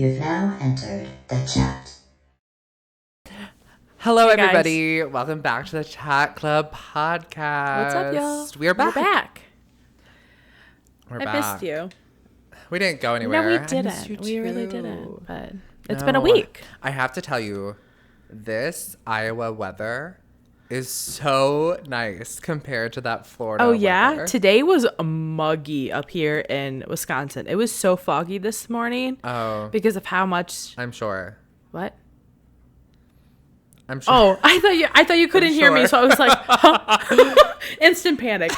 You've now entered the chat. Hello, hey everybody. Welcome back to the Chat Club podcast. What's up, y'all? We're back. We're I back. missed you. We didn't go anywhere. No, we I missed you didn't. We really too. didn't. But it's been a week. I have to tell you, this Iowa weather is so nice compared to that Florida Oh, yeah? weather. Today was muggy up here in Wisconsin. It was so foggy this morning. Oh. Because of how much... I'm sure. What? I'm sure. Oh, I thought you couldn't hear me, so I was like, huh? Instant panic.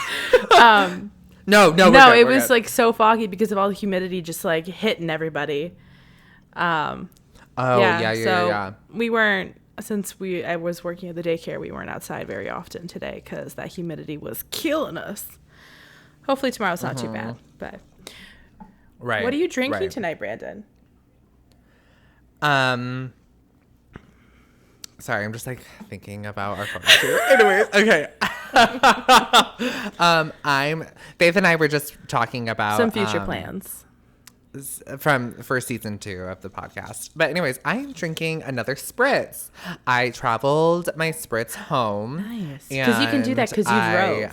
No, it was like so foggy because of all the humidity just like hitting everybody. Yeah. We weren't, since I was working at the daycare, we weren't outside very often today because that humidity was killing us. Hopefully tomorrow's not too bad. But Right. what are you drinking tonight, Brandon? Sorry, I'm just like thinking about our photos here. Anyways, okay. Faith and I were just talking about Some future plans for season 2 of the podcast. But anyways, I'm drinking another spritz. I traveled my spritz home. Nice. Because you can do that because you drove.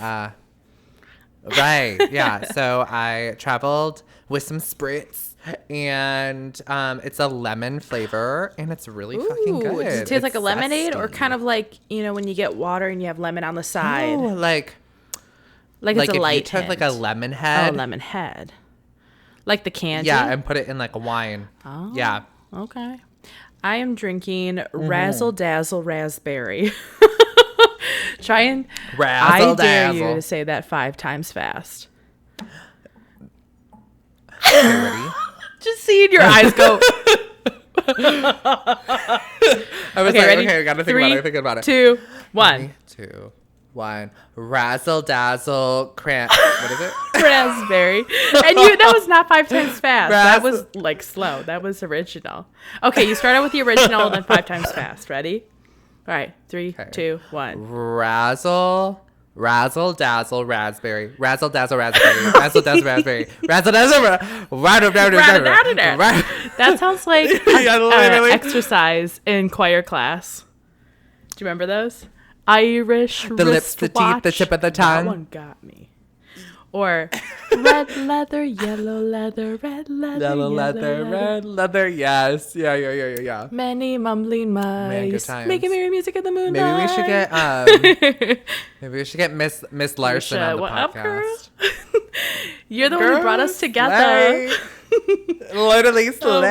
Right. Yeah. So I traveled with some spritz. And it's a lemon flavor, and it's really fucking good. Does it taste like a lemonade, or kind of like, you know, when you get water and you have lemon on the side? Oh, like it's a if light you took hint. like a lemon head. Oh, lemon head. Like the candy? Yeah, and put it in like a wine. Oh, yeah. Okay. I am drinking Razzle Dazzle Raspberry. I dare you to say that 5 times fast. Okay, ready? Just seeing your eyes go. I was ready? okay, I gotta think about it. I'm thinking about it. 2, 1. 3, 2, 1. Razzle dazzle cramp. What is it? Raspberry. And that was not 5 times fast. That was like slow. That was original. Okay, you start out with the original and then 5 times fast. Ready? All right. 3, 2, 1. Razzle dazzle raspberry. Razzle dazzle raspberry. Razzle dazzle raspberry. Razzle dazzle That sounds like literally. exercise in choir class. Do you remember those? Irish The lips, the teeth, the tip of the tongue. That one got me. Or red leather, yellow leather, red leather, Yellow leather, red leather. Yes. Yeah. Many mumbling Man, good mice times. making merry music in the moonlight. Maybe we should get Miss Larson on the What up, girl? podcast. You're the one who brought us together. Literally slay. Oh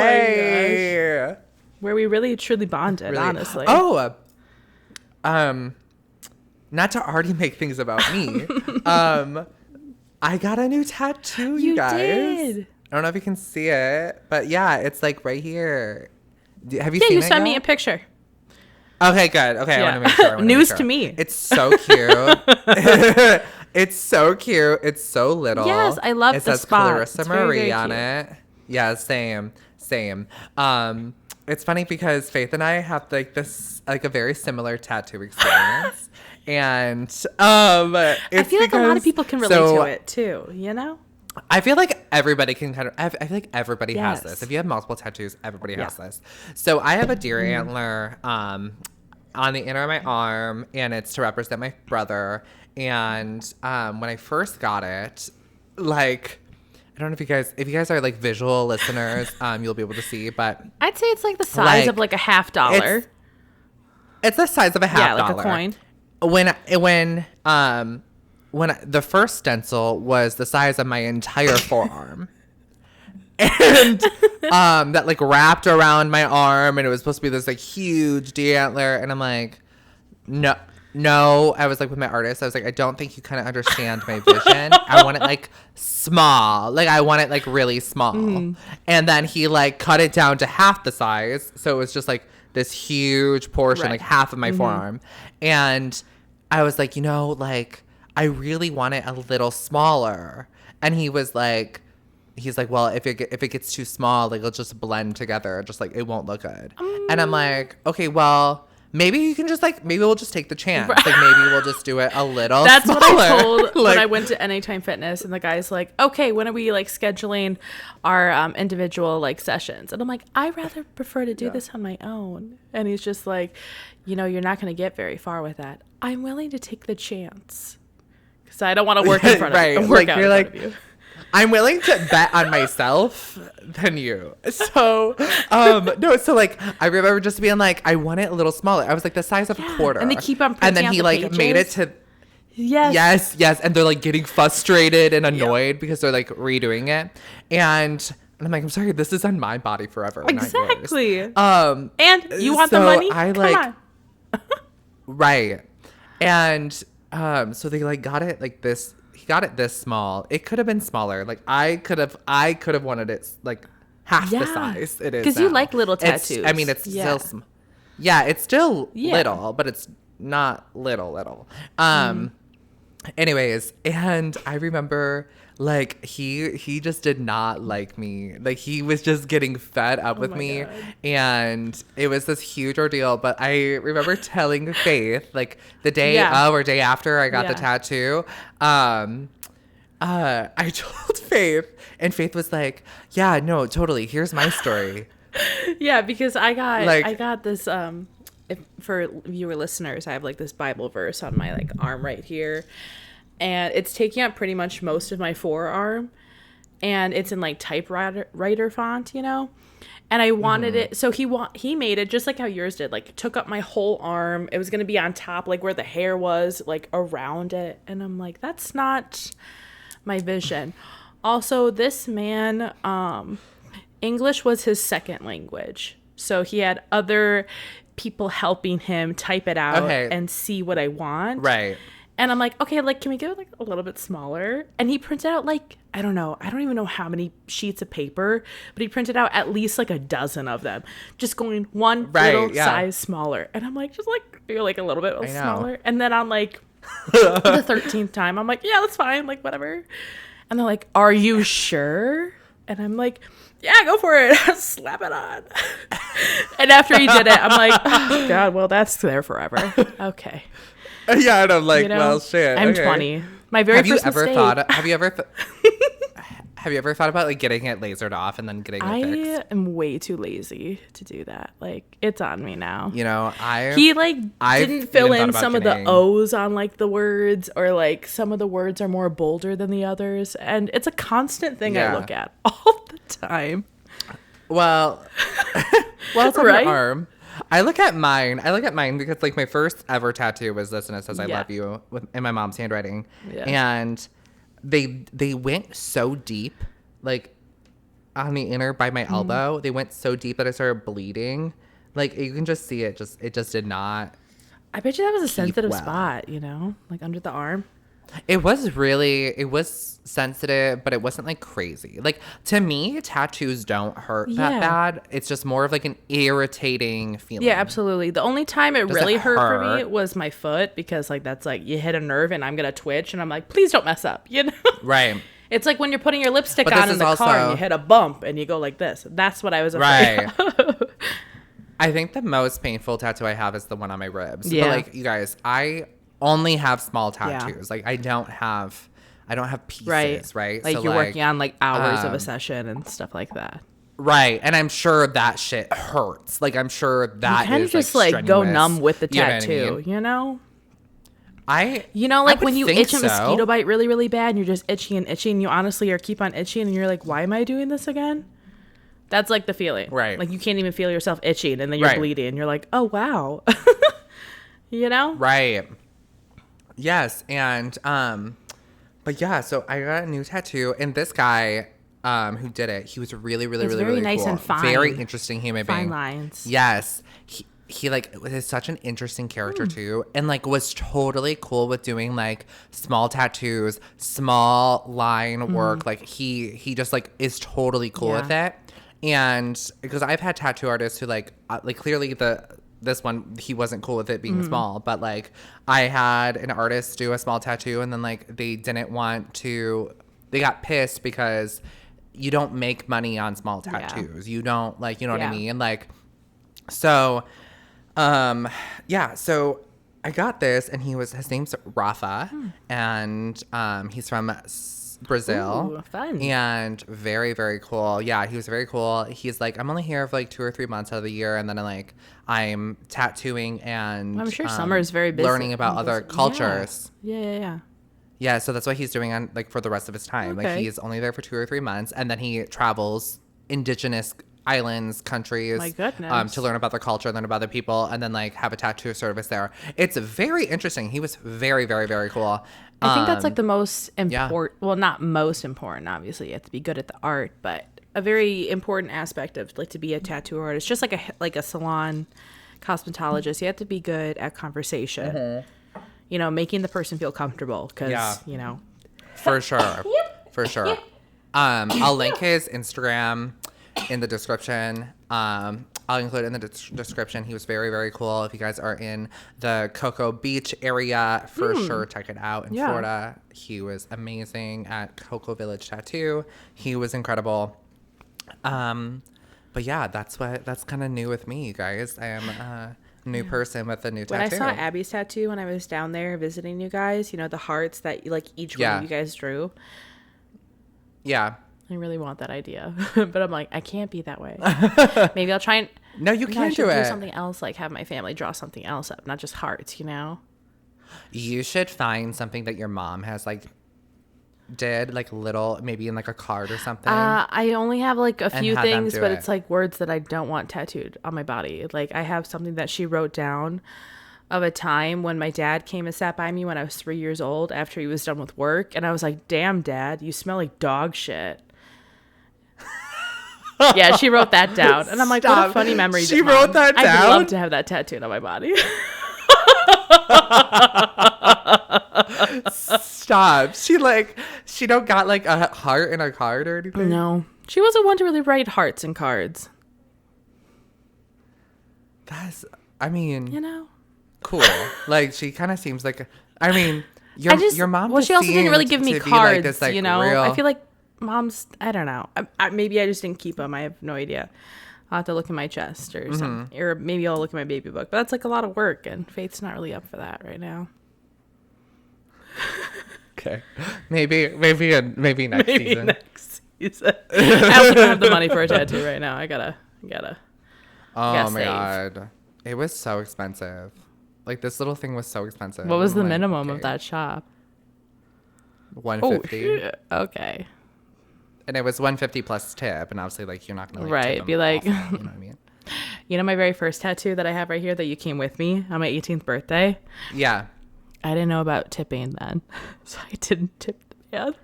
my gosh. Where we really truly bonded, Really. honestly. Oh, not to already make things about me. I got a new tattoo, you guys. Did. I don't know if you can see it, but yeah, it's like right here. Have you Yeah, seen you it sent me yet? a picture. Okay, good. Okay, Yeah. I want to make sure. News to me. It's so cute. It's so cute. It's so little. Yes, I love it the says spot. Clarissa It's very, Marie very on cute. it. Yeah, same. It's funny because Faith and I have like this like a very similar tattoo experience. And I feel like a lot of people can relate to it too, you know? I feel like everybody can I feel like everybody has Yes. this. If you have multiple tattoos, everybody has this. So I have a deer antler on the inner of my arm, and it's to represent my brother. And when I first got it, like I don't know if you guys are like visual listeners, you'll be able to see, but I'd say it's like the size of like a $50. It's the size of a half like dollar. a coin. When the first stencil was the size of my entire forearm. And that like wrapped around my arm, and it was supposed to be this like huge deer antler, and I'm like, no, I was like with my artist, I was like, I don't think you kind of understand my vision. I want it like small, like I want it like really small. And then he like cut it down to half the size, so it was just like this huge portion, like half of my forearm. And I was like, like I really want it a little smaller. And he's like, well, if it gets too small, like it'll just blend together, just like it won't look good. And I'm like, okay, well, maybe you can just like, maybe we'll just take the chance. Like maybe we'll just do it a little That's smaller. what I told like, when I went to Anytime Fitness, and the guy's like, okay, when are we like scheduling our individual like sessions? And I'm like, I rather prefer to do this on my own. And he's just like, you know, you're not going to get very far with that. I'm willing to take the chance because I don't want to work in front of you. Work Like out you're in like, front of you. I'm willing to bet on myself than you. So, no, so like, I remember just being like, I want it a little smaller. I was like the size of a quarter. And they keep on and then printing out he the like pages. made it to, Yes. yes. And they're like getting frustrated and annoyed because they're like redoing it. And I'm like, I'm sorry, this is on my body forever. Exactly. Not yours. And you want the so money? I Come like, on. right. And, so they like got it like this. He got it this small. It could have been smaller. Like I could have wanted it like half the size it is. Because you now. like little It's- tattoos. I mean, it's still, yeah, it's still Yeah. little, but it's not little. Anyways, and I remember like he just did not like me. Like he was just getting fed up with my me, God. and it was this huge ordeal. But I remember telling Faith like the day Yeah. of or day after I got the Yeah. tattoo. I told Faith, and Faith was like, "Yeah, no, totally. Here's my story." Yeah, because I Like- got this if, for viewer listeners, I have like this Bible verse on my like arm right here, and it's taking up pretty much most of my forearm, and it's in like typewriter font, you know. And I wanted it, so he made it just like how yours did, like took up my whole arm. It was gonna be on top, like where the hair was, like around it, and I'm like, that's not my vision. Also, this man, English was his second language, so he had other people helping him type it out and see what I want. Right. And I'm like, okay, like, can we get it like a little bit smaller? And he printed out like, I don't even know how many sheets of paper, but he printed out at least like a dozen of them, just going one little size smaller. And I'm like, just like, you're like a little bit smaller. And then on like the 13th time, I'm like, yeah, that's fine, like whatever. And they're like, are you sure? And I'm like, yeah, go for it. Slap it on. And after he did it, I'm like, oh, God, well, that's there forever. Okay. Yeah, and I'm like, You know, well, shit. I'm okay. 20. My very first mistake. Have you ever thought about like getting it lasered off and then getting it fixed? I am way too lazy to do that. Like, it's on me now. You know, He like I've didn't fill even in thought some about of the getting- O's on like the words, or like some of the words are more bolder than the others, and it's a constant thing I Yeah. look at all the time. Well, it's on Right? your arm. I look at mine because like my first ever tattoo was this, and it says "I love you" in my mom's handwriting, and they went so deep, like on the inner by my elbow. They went so deep that I started bleeding. Like you can just see it. It just did not. I bet you that was a sensitive well. spot, you know, like under the arm. It was sensitive, but it wasn't like crazy. Like to me, tattoos don't hurt that bad. It's just more of like an irritating feeling. Yeah, absolutely. The only time it Does really it hurt for me hurt? was my foot, because like that's like you hit a nerve and I'm gonna twitch, and I'm like, please don't mess up, you know? Right. It's like when you're putting your lipstick But on this in is the car and also- you hit a bump and you go like this. That's what I was afraid of. I think the most painful tattoo I have is the one on my ribs. Yeah. But like you guys, I only have small tattoos. Like I don't have pieces, right? Like So, you're working on like hours of a session and stuff like that. Right. And I'm sure that shit hurts. Like I'm sure that You kind is of just like go strenuous. numb with the You know what I tattoo, mean? you know? I Like would when you think itch a so. mosquito bite really, really bad and you're just itching and itching, you honestly are keep on itching and you're like, why am I doing this again? That's like the feeling. Right. Like you can't even feel yourself itching and then you're Right. bleeding. You're like, oh, wow. You know? Right. Yes. And but yeah, so I got a new tattoo, and this guy who did it, he was really, really, It's really, very really nice cool. and fine. Very interesting human Fine being. lines. Yes. He like is such an interesting character too, and like was totally cool with doing like small tattoos, small line work. Like he just like is totally cool with it. And because I've had tattoo artists who like clearly this one he wasn't cool with it being small, but like I had an artist do a small tattoo and then like they got pissed because you don't make money on small tattoos. You don't like, you know what I mean? Like, so Yeah, so I got this, and his name's Rafa, and he's from Brazil. Ooh, fun. And very, very cool. Yeah, he was very cool. He's like, I'm only here for like 2 or 3 months out of the year, and then I'm tattooing and Well, I'm sure summer is very busy. learning about other cultures. Yeah. Yeah, so that's what he's doing on like for the rest of his time. Okay. Like he's only there for 2 or 3 months, and then he travels indigenous islands, countries, My goodness. to learn about the culture, learn about the people, and then like have a tattoo service there. It's very interesting. He was very, very, very cool. I think that's like the most yeah. important. Well, not most important. Obviously, you have to be good at the art, but a very important aspect of like to be a tattoo artist, just like a salon cosmetologist. You have to be good at conversation. You know, making the person feel comfortable because you know. For sure. For sure. I'll link his Instagram in the description. I'll include it in the description. He was very, very cool. If you guys are in the Cocoa Beach area, for sure, check it out in Florida. He was amazing at Cocoa Village Tattoo. He was incredible. But yeah, that's kind of new with me, you guys. I am a new person with a new tattoo. When I saw Abby's tattoo when I was down there visiting you guys, you know, the hearts that like each one of you guys drew. Yeah. I really want that idea, but I'm like, I can't be that way. Maybe I'll try and. No, you can't do it. Do something else, like have my family draw something else up, not just hearts. You know. You should find something that your mom has like did like little, maybe in like a card or something. I only have like a few things, but it. it's like words that I don't want tattooed on my body. Like I have something that she wrote down of a time when my dad came and sat by me when I was 3 years old after he was done with work, and I was like, "Damn, Dad, you smell like dog shit." Yeah, she wrote that down, and I'm like, "What a funny memory." She wrote that down? I'd love to have that tattooed on my body. Stop. She don't got like a heart in a card or anything? No, she wasn't one to really write hearts and cards. I mean, You know. cool. Like she kind of seems like your mom. Well, she also didn't really give me cards. Like this, like, you know, real... I feel like moms. I don't know. Maybe I just didn't keep them. I have no idea. I'll have to look in my chest or something, or maybe I'll look in my baby book. But that's like a lot of work, and Faith's not really up for that right now. Okay, maybe next season. Next season. I also don't have the money for a tattoo right now. I gotta. Oh my save. God, it was so expensive. Like this little thing was so expensive. What was the like, minimum of that shop? $150. Oh, okay. And it was $150 plus tip, and obviously, like, you're not gonna like, right. tip Be them like, off, you know what I mean? You know, my very first tattoo that I have right here that you came with me on my 18th birthday. Yeah. I didn't know about tipping then, so I didn't tip the man.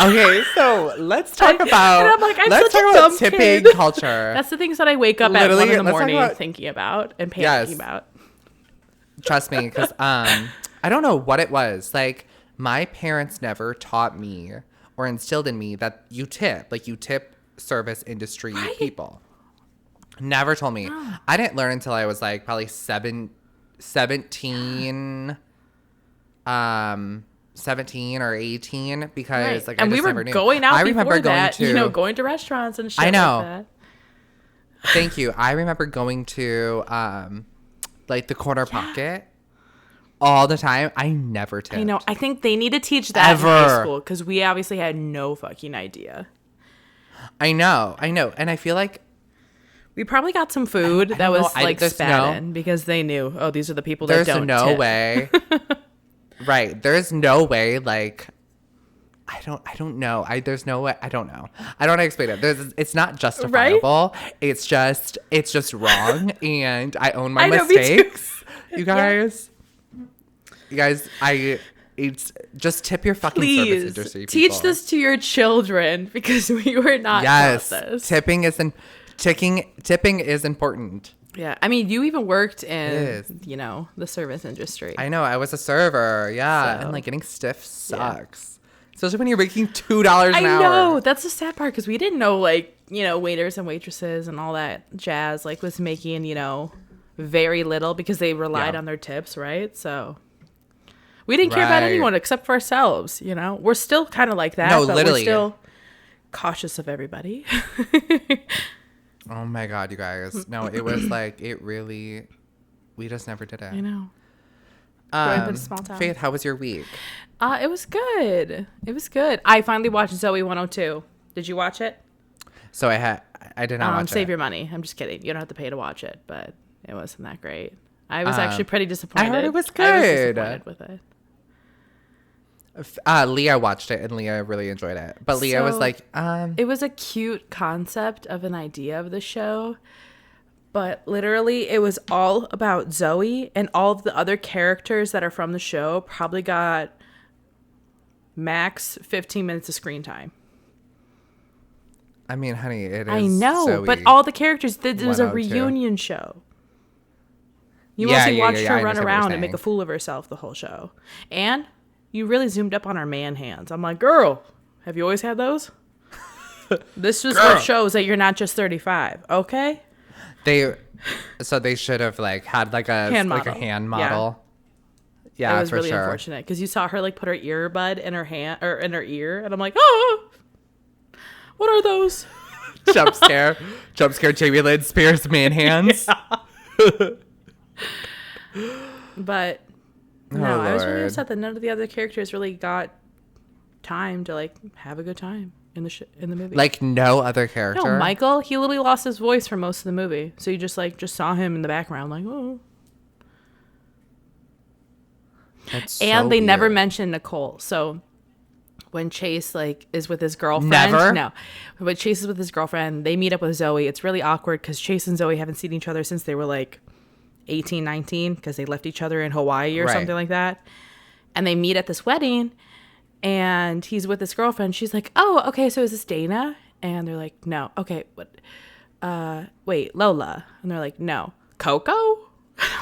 Okay, so let's talk about. And I'm like, I'm let's such talk a about dumb tipping kid. culture. That's the things that I wake up at Literally, 1 in the let's talk morning about- thinking about and panicking Yes. about. Trust me, because I don't know what it was. Like, my parents never taught me or instilled in me that you tip service industry people. Never told me. Oh. I didn't learn until I was like probably 17 or 18 because like and I we just were never knew. going out I before remember that, going to going to restaurants and shit I know. like that. Thank you. I remember going to like the corner pocket all the time. I never tipped. I know. I think they need to teach that in Ever. high school because we obviously had no fucking idea. I know. And I feel like We probably got some food that don't was know. like there's spat in because they knew, oh, these are the people that there's don't no tip. way. Right. There's no way like I don't know. There's no way. I don't know. I don't know how to explain it. It's not justifiable. Right? It's just wrong. And I own my mistakes. You guys. You guys, it's just tip your fucking service industry people. Teach this to your children because we were not taught this. Tipping is important. Yeah. I mean, you even worked in, the service industry. I know. I was a server. Yeah. So, and like getting stiff sucks. Especially when you're making $2 an hour. I know. That's the sad part because we didn't know, waiters and waitresses and all that jazz, was making, very little because they relied on their tips, right? So we didn't care about anyone except for ourselves, We're still kind of like that, but we're still cautious of everybody. Oh my God, you guys. No, it was like, it really, we just never did it. I know. Growing up in a small town. Faith, how was your week? It was good. It was good. I finally watched Zoe 102. Did you watch it? So I did not watch it. Save your money. I'm just kidding. You don't have to pay to watch it, but it wasn't that great. I was actually pretty disappointed. I heard it was good. I was disappointed with it. Leah watched it and Leah really enjoyed it. But Leah was like, It was a cute concept of an idea of the show. But literally, it was all about Zoe, and all of the other characters that are from the show probably got max 15 minutes of screen time. I mean, honey, it is I know, Zoe but all the characters, it was a 102. reunion show. You Yeah, mostly yeah, watched yeah, her I run understand what around you're and make a saying. fool of herself the whole show. And you really zoomed up on her man hands. I'm like, girl, have you always had those? This just what shows that you're not just 35, okay? They should have like had like a hand model. Yeah, it was for really sure. unfortunate because you saw her like put her earbud in her hand or in her ear, and I'm like, oh, what are those? Jump scare, Jamie Lynn Spears man hands. But no, I was really Lord. upset that none of the other characters really got time to like have a good time in the movie. Like no other character. No, Michael, he literally lost his voice for most of the movie, so you just saw him in the background, like, oh. That's And so they never weird. mentioned Nicole. So when Chase is with his girlfriend, Never? no, when Chase is with his girlfriend, they meet up with Zoe. It's really awkward because Chase and Zoe haven't seen each other since they were like 18, 19, because they left each other in Hawaii or Right. something like that. And they meet at this wedding, and he's with his girlfriend. She's like, "Oh, okay, so is this Dana?" And they're like, "No." "Okay, what? Wait, Lola." And they're like, "No." "Coco?"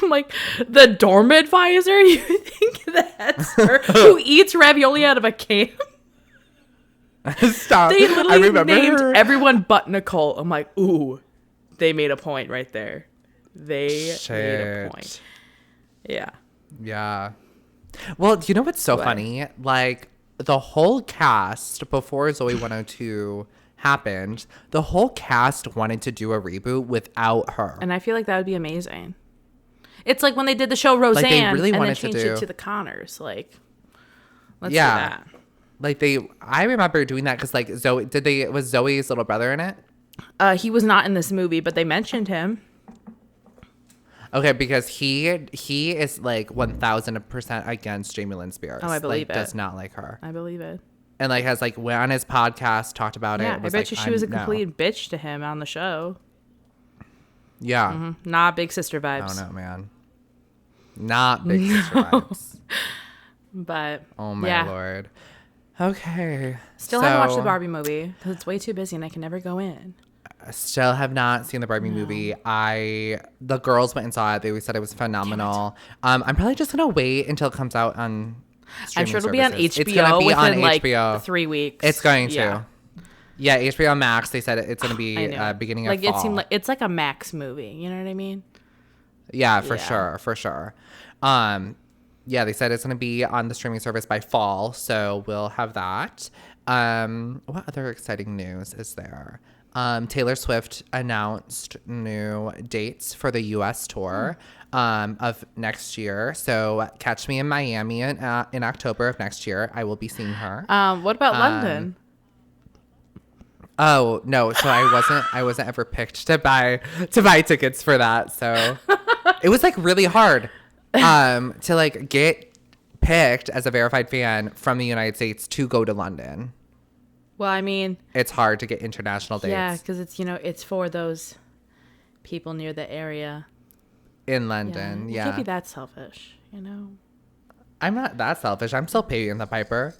I'm like, the dorm advisor? You think that's her who eats ravioli out of a can? Stop. They I literally remember named her. everyone but Nicole. I'm like, ooh, they made a point right there. They made a Shit. point. Yeah. Yeah. Well, you know what's so funny? Like the whole cast before Zoe 102 happened, the whole cast wanted to do a reboot without her. And I feel like that would be amazing. It's like when they did the show Roseanne really and then wanted to changed do- it to the Connors. Like, let's Yeah. do that. Like I remember doing that because like Zoe, was Zoe's little brother in it? He was not in this movie, but they mentioned him. Okay, because he is like 1000% against Jamie Lynn Spears. Oh, I believe it. Does not like her, I believe it. and like has like went on his podcast talked about it. Yeah, I Was bet like, you she was a no. complete bitch to him on the show. Yeah, Not Big Sister I vibes. don't know, man. Not big sister vibes. But Oh my yeah. lord. Okay. Still haven't watched the Barbie movie because it's way too busy and I can never go in. Still have not seen the Barbie movie. The girls went and saw it. They said it was phenomenal. I'm probably just gonna wait until it comes out on. I'm sure it'll be on services. HBO It's gonna be within on like HBO. 3 weeks. It's going to. Yeah. Yeah, HBO Max. They said it's gonna be I know. beginning like of fall. it seemed like it's like a Max movie. You know what I mean? Yeah, for Yeah. sure. Yeah, they said it's going to be on the streaming service by fall, so we'll have that. What other exciting news is there? Taylor Swift announced new dates for the U.S. tour of next year. So catch me in Miami in October of next year. I will be seeing her. What about London? Oh no! So I wasn't ever picked to buy tickets for that. So it was like really hard to like get picked as a verified fan from the United States to go to London. Well, I mean, It's hard to get international dates yeah, because it's for those people near the area. in London. You Yeah, can't be that selfish, you know. I'm not that selfish. I'm still paying the piper.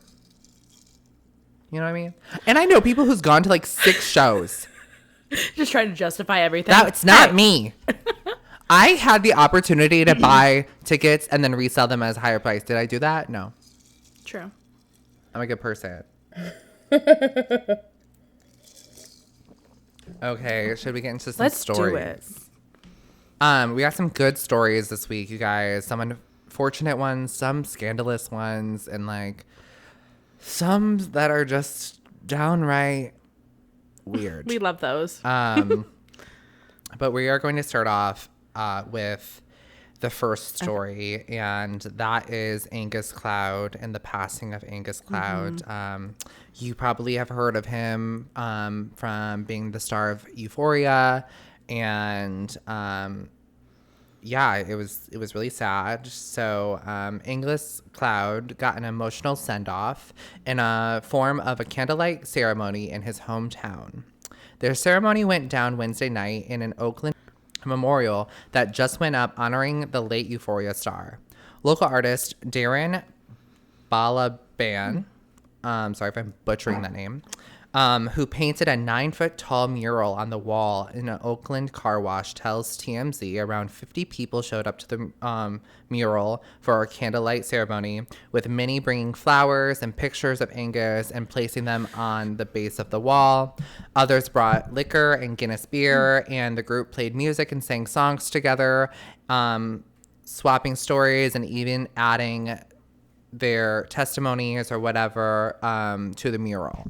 You know what I mean? And I know people who's gone to like 6 shows. Just trying to justify everything. That's not Hey, me. I had the opportunity to buy tickets and then resell them as a higher price. Did I do that? No. True. I'm a good person. Okay, should we get into some Let's stories? do it. We got some good stories this week, you guys. Some unfortunate ones, some scandalous ones, and like some that are just downright weird. We love those. But we are going to start off with the first story, and that is Angus Cloud and the passing of Angus Cloud. You probably have heard of him from being the star of Euphoria, and yeah, it was really sad. So Angus Cloud got an emotional send-off in a form of a candlelight ceremony in his hometown. Their ceremony went down Wednesday night in an Oakland memorial that just went up honoring the late Euphoria star. Local artist Darren Balaban, sorry if I'm butchering that name, who painted a 9-foot-tall mural on the wall in an Oakland car wash, tells TMZ around 50 people showed up to the mural for a candlelight ceremony, with many bringing flowers and pictures of Angus and placing them on the base of the wall. Others brought liquor and Guinness beer, and the group played music and sang songs together, swapping stories and even adding their testimonies or whatever to the mural.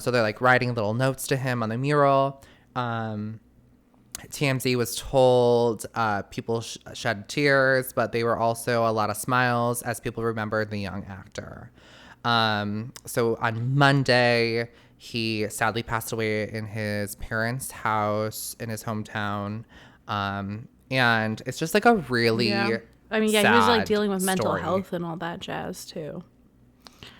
So they're like writing little notes to him on the mural. TMZ was told people shed tears, but they were also a lot of smiles as people remembered the young actor. So on Monday, he sadly passed away in his parents' house in his hometown. And it's just like a really I mean, he was like dealing with mental story. health and all that jazz too.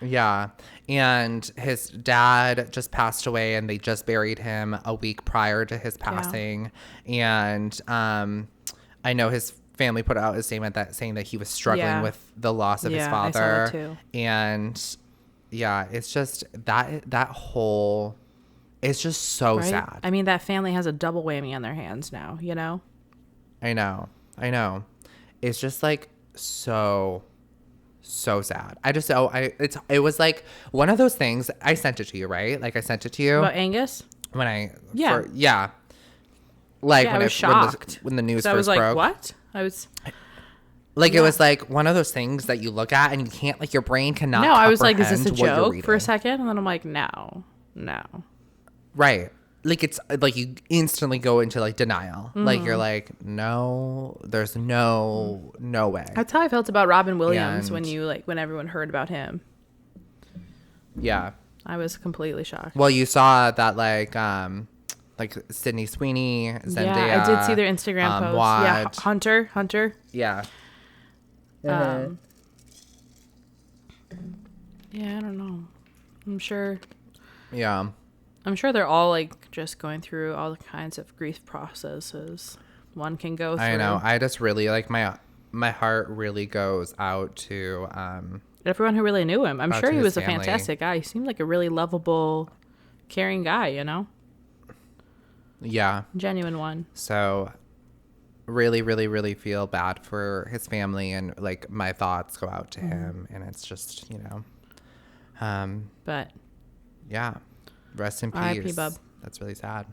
Yeah. And his dad just passed away, and they just buried him a week prior to his passing. Yeah. And I know his family put out a statement saying that he was struggling with the loss of his father. I saw that too. And yeah, it's just that whole, it's just so sad. I mean, that family has a double whammy on their hands now, you know? I know. It's just like so sad. It was like one of those things. I sent it to you, right? Like I sent it to you about Angus when I Like when I was shocked when the news so first broke. I was like, what? I was like, it was like one of those things that you look at and you can't, like, your brain cannot. No, I was like, is this a comprehend what you're joke reading. for a second? And then I'm like, no. Right. Like, it's like you instantly go into like denial. Like you're like, no, there's no way. That's how I felt about Robin Williams when everyone heard about him. Yeah. I was completely shocked. Well, you saw that like Sydney Sweeney, Zendaya. Yeah, I did see their Instagram posts. Yeah, Hunter. Yeah. Yeah, I don't know. I'm sure they're all like just going through all the kinds of grief processes one can go through. I know. I just really like my heart really goes out to everyone who really knew him. I'm sure he was a family. fantastic guy. He seemed like a really lovable, caring guy, you know? Yeah. Genuine one. So really, really, really feel bad for his family, and like my thoughts go out to him, and it's just, but yeah, rest in peace. R.I.P. bub. That's really sad.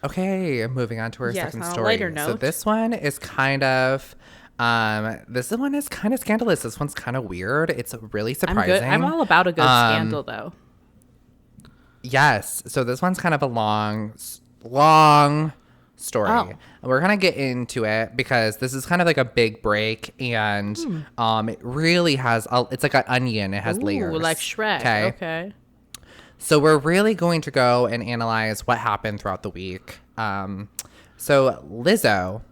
Okay, moving on to our second on a story. lighter note. So this one is kind of scandalous. This one's kind of weird. It's really surprising. I'm all about a good scandal though. Yes. So this one's kind of a long story. Oh. We're going to get into it because this is kind of like a big break, and it really has it's like an onion. It has layers. Like Shrek. Okay. So we're really going to go and analyze what happened throughout the week. So Lizzo,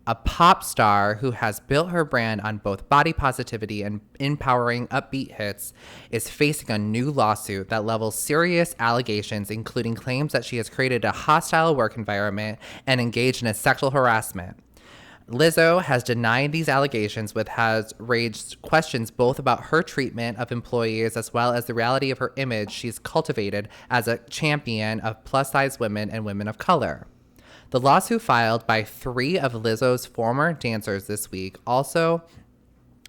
a pop star who has built her brand on both body positivity and empowering upbeat hits, is facing a new lawsuit that levels serious allegations, including claims that she has created a hostile work environment and engaged in a sexual harassment. Lizzo has denied these allegations, which has raised questions both about her treatment of employees as well as the reality of her image she's cultivated as a champion of plus-size women and women of color. The lawsuit filed by 3 of Lizzo's former dancers this week also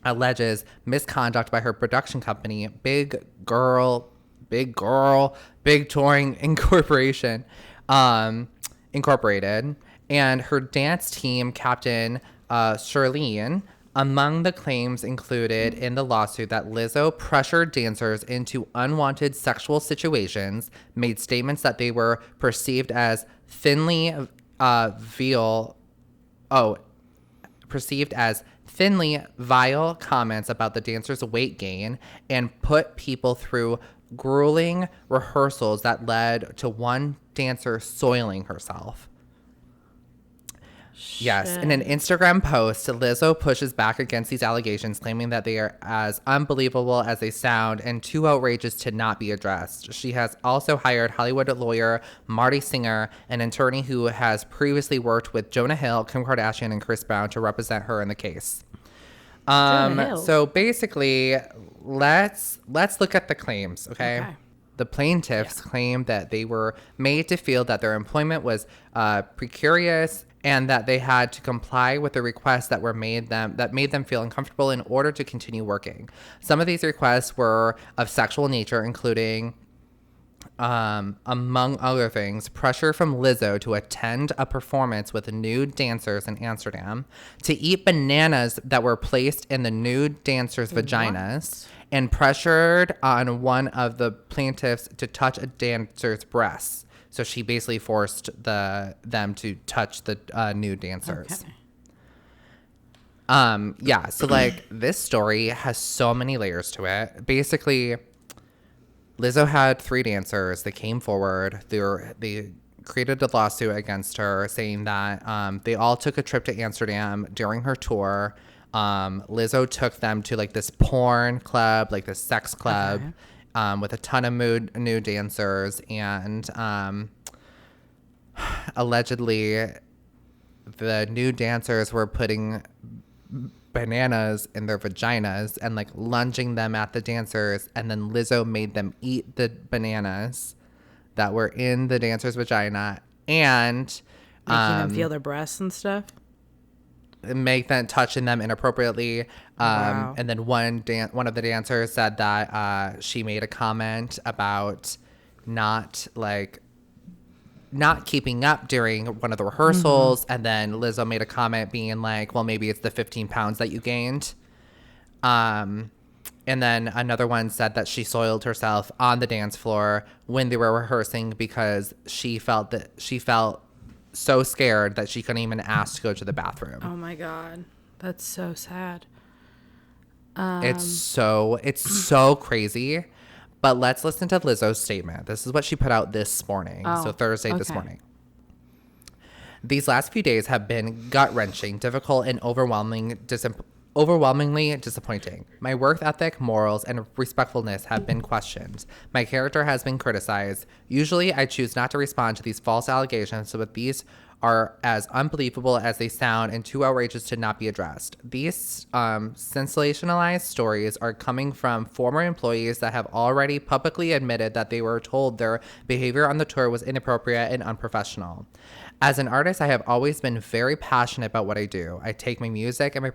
alleges misconduct by her production company, Big Touring Incorporated, and her dance team captain, Charlene, Among the claims included in the lawsuit that Lizzo pressured dancers into unwanted sexual situations, made statements that they were perceived as thinly vile comments about the dancer's weight gain, and put people through grueling rehearsals that led to one dancer soiling herself. Yes, in an Instagram post, Lizzo pushes back against these allegations, claiming that they are as unbelievable as they sound and too outrageous to not be addressed. She has also hired Hollywood lawyer Marty Singer, an attorney who has previously worked with Jonah Hill, Kim Kardashian, and Chris Brown to represent her in the case. So basically, let's look at the claims, okay? The plaintiffs claim that they were made to feel that their employment was precarious and that they had to comply with the requests that made them feel uncomfortable in order to continue working. Some of these requests were of sexual nature, including, among other things, pressure from Lizzo to attend a performance with nude dancers in Amsterdam, to eat bananas that were placed in the nude dancers' vaginas, and pressured on one of the plaintiffs to touch a dancer's breasts. So she basically forced them to touch the nude dancers. Okay. So like this story has so many layers to it. Basically, Lizzo had 3 dancers that came forward. They created a lawsuit against her, saying that they all took a trip to Amsterdam during her tour. Lizzo took them to like this porn club, like this sex club. Okay. With a ton of nude dancers, and allegedly the nude dancers were putting bananas in their vaginas and like lunging them at the dancers, and then Lizzo made them eat the bananas that were in the dancer's vagina and making them feel their breasts and stuff. Make them touching them inappropriately. Wow. And then one of the dancers said that she made a comment about not keeping up during one of the rehearsals. And then Lizzo made a comment being like, well, maybe it's the 15 pounds that you gained. And then another one said that she soiled herself on the dance floor when they were rehearsing because she felt so scared that she couldn't even ask to go to the bathroom. Oh my God. That's so sad. It's so crazy. But let's listen to Lizzo's statement. This is what she put out this morning. So Thursday this morning. These last few days have been gut-wrenching, difficult, and overwhelmingly disappointing. My work ethic, morals, and respectfulness have been questioned. My character has been criticized. Usually, I choose not to respond to these false allegations, but these are as unbelievable as they sound and too outrageous to not be addressed. These sensationalized stories are coming from former employees that have already publicly admitted that they were told their behavior on the tour was inappropriate and unprofessional. As an artist, I have always been very passionate about what I do. I take my music and my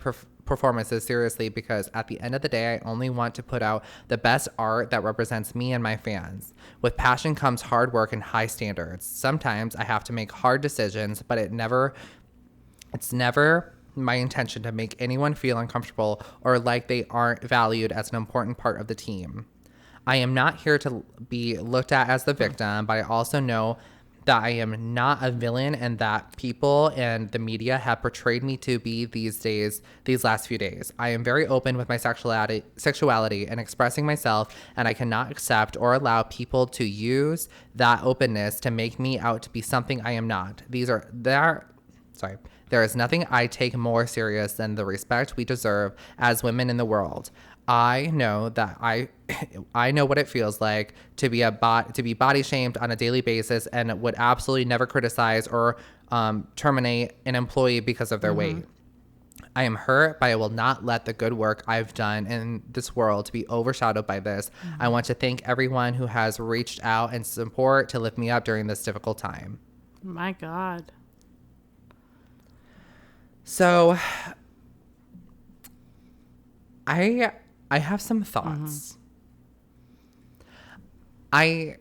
performances seriously because at the end of the day, I only want to put out the best art that represents me and my fans. With passion comes hard work and high standards. Sometimes I have to make hard decisions, but it's never my intention to make anyone feel uncomfortable or like they aren't valued as an important part of the team. I am not here to be looked at as the victim, but I also know that I am not a villain and that people and the media have portrayed me to be these last few days. I am very open with my sexuality and expressing myself, and I cannot accept or allow people to use that openness to make me out to be something I am not. There is nothing I take more serious than the respect we deserve as women in the world. I know that I know what it feels like to be body shamed on a daily basis, and would absolutely never criticize or terminate an employee because of their weight. I am hurt, but I will not let the good work I've done in this world to be overshadowed by this. I want to thank everyone who has reached out and support to lift me up during this difficult time. My God. So I have some thoughts. I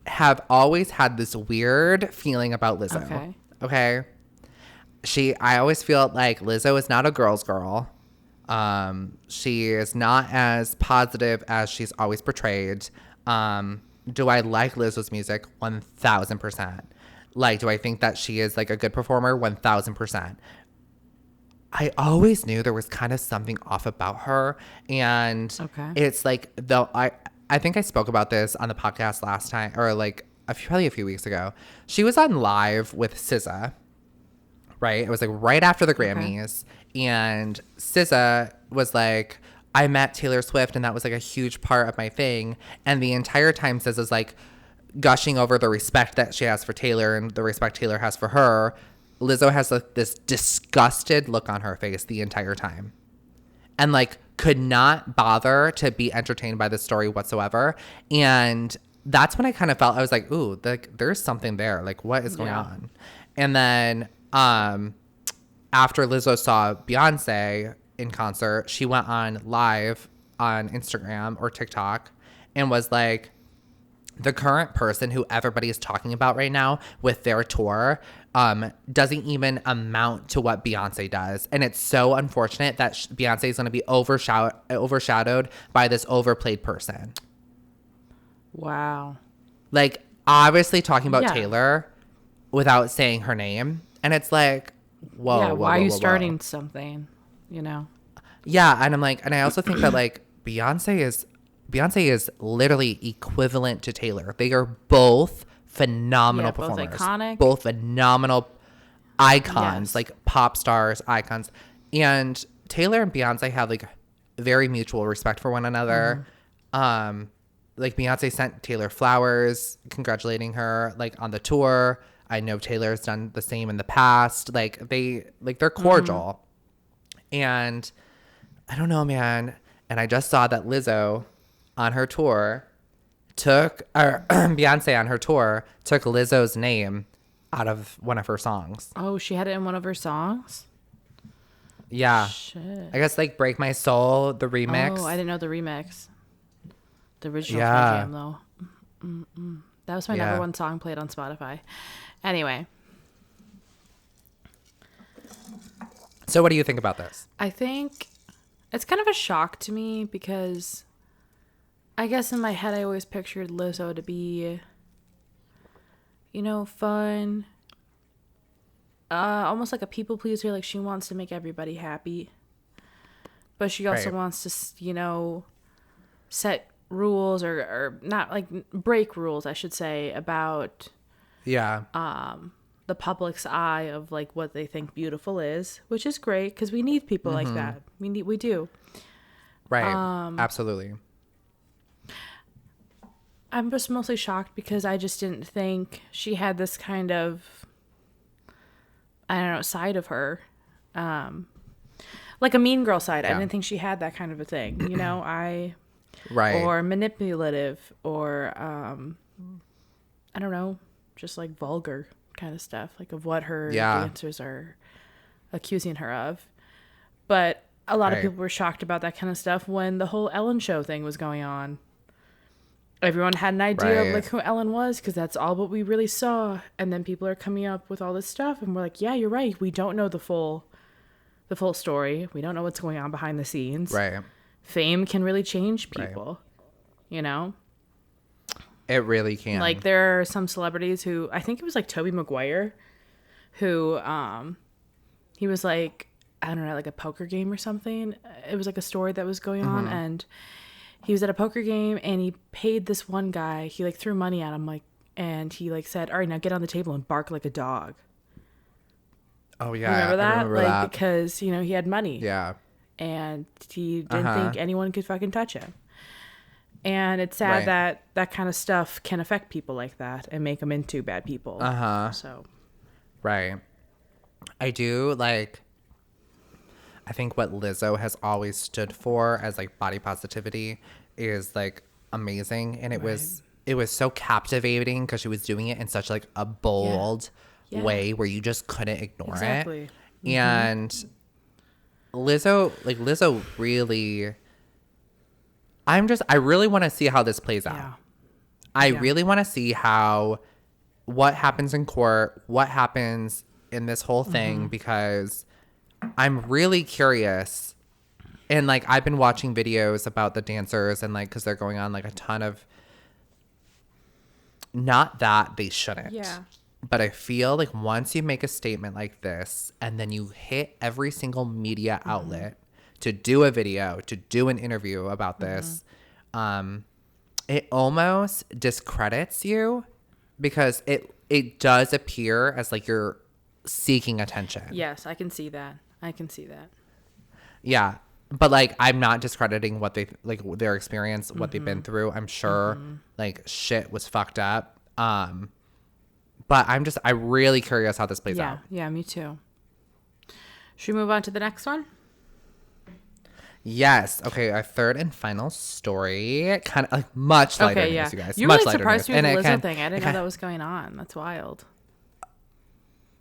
have always had this weird feeling about Lizzo. Okay. I always feel like Lizzo is not a girl's girl. She is not as positive as she's always portrayed. Do I like Lizzo's music? 1000%. Like, do I think that she is like a good performer? 1000%. I always knew there was kind of something off about her. And it's like, though I think I spoke about this on the podcast last time, or like probably a few weeks ago. She was on live with SZA, right? It was like right after the Grammys. And SZA was like, I met Taylor Swift and that was like a huge part of my thing. And the entire time SZA's like gushing over the respect that she has for Taylor and the respect Taylor has for her. Lizzo has like this disgusted look on her face the entire time. And like could not bother to be entertained by the story whatsoever. And that's when I kind of felt, I was like, ooh, there's something there. Like, what is going on? And then after Lizzo saw Beyonce in concert, she went on live on Instagram or TikTok and was like, the current person who everybody is talking about right now with their tour doesn't even amount to what Beyonce does. And it's so unfortunate that Beyonce is going to be overshadowed by this overplayed person. Wow. Like, obviously talking about Taylor without saying her name. And it's like, whoa. Yeah, why are you starting something, you know? Yeah, and I'm like, and I also think that like Beyonce is literally equivalent to Taylor. They are both phenomenal performers. Both iconic. Both phenomenal icons, like pop stars, icons. And Taylor and Beyonce have like very mutual respect for one another. Like Beyonce sent Taylor flowers congratulating her like on the tour. I know Taylor's done the same in the past. Like they're cordial. And I don't know, man. And I just saw that Lizzo on her tour Beyonce on her tour took Lizzo's name out of one of her songs. Oh, she had it in one of her songs? Yeah. Shit. I guess like Break My Soul, the remix. Oh, I didn't know the remix. The original jam though. That was my number one song played on Spotify. Anyway. So what do you think about this? I think it's kind of a shock to me because I guess in my head I always pictured Lizzo to be, you know, fun, almost like a people pleaser. Like she wants to make everybody happy, but she also wants to, you know, set rules or not like break rules, I should say, about the public's eye of like what they think beautiful is, which is great because we need people like that. We do. Right. Absolutely. I'm just mostly shocked because I just didn't think she had this kind of, I don't know, side of her. Like a mean girl side. I didn't think she had that kind of a thing, you know? Or manipulative or, I don't know, just like vulgar kind of stuff, like of what her dancers are accusing her of. But a lot of people were shocked about that kind of stuff when the whole Ellen show thing was going on. Everyone had an idea of like who Ellen was because that's all what we really saw. And then people are coming up with all this stuff and we're like, yeah, you're right. We don't know the full story. We don't know what's going on behind the scenes. Right. Fame can really change people, you know? It really can. Like there are some celebrities who, I think it was like Tobey Maguire, who he was like, I don't know, like a poker game or something. It was like a story that was going on and he was at a poker game and he paid this one guy. He like threw money at him, like, and he like said, "All right, now get on the table and bark like a dog." Oh yeah, remember that? I remember like that. because you know he had money. Yeah. And he didn't think anyone could fucking touch him. And it's sad that that kind of stuff can affect people like that and make them into bad people. So. Right. I do like. I think what Lizzo has always stood for as like body positivity is like amazing, and it was so captivating because she was doing it in such like a bold way where you just couldn't ignore it. And Lizzo really, I really want to see how this plays out. I really want to see what happens in court, what happens in this whole thing because I'm really curious. And like, I've been watching videos about the dancers and like, because they're going on like a ton of, not that they shouldn't. Yeah. But I feel like once you make a statement like this and then you hit every single media outlet to do a video, to do an interview about this, it almost discredits you because it does appear as like you're seeking attention. Yes, I can see that. Yeah. But like, I'm not discrediting what they like their experience, what they've been through. I'm sure like shit was fucked up. But I'm really curious how this plays out. Yeah, me too. Should we move on to the next one? Yes. Okay. Our third and final story, kind of like much lighter news, you guys. You much really surprised me with the Lizzo thing. I didn't know that was going on. That's wild.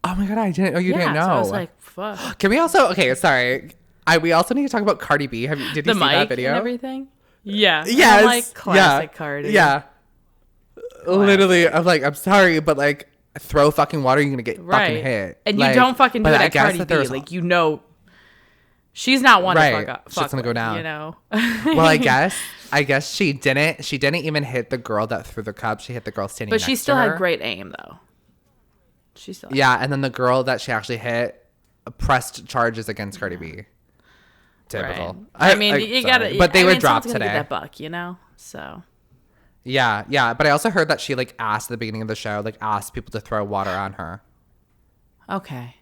Oh my god, I didn't. Oh, you didn't know. So I was like, fuck. Can we also? Okay, sorry. We also need to talk about Cardi B. Did you see that video? And everything? Yeah. Yes. I'm like, classic Cardi. Yeah. Literally, I'm like, I'm sorry, but like, throw fucking water, you're gonna get fucking hit. And like, you don't fucking do that, Cardi B. Like, you know, she's not one to fuck up. She's gonna go down. You know. Well, I guess she didn't. She didn't even hit the girl that threw the cup. She hit the girl standing next to her. But she still had great aim, though. She still. Yeah, and then the girl that she actually hit pressed charges against Cardi B. Typical. Right. I mean, you gotta. But they were dropped today. Get that buck, you know. So. Yeah. But I also heard that she like asked at the beginning of the show, like asked people to throw water on her. Okay,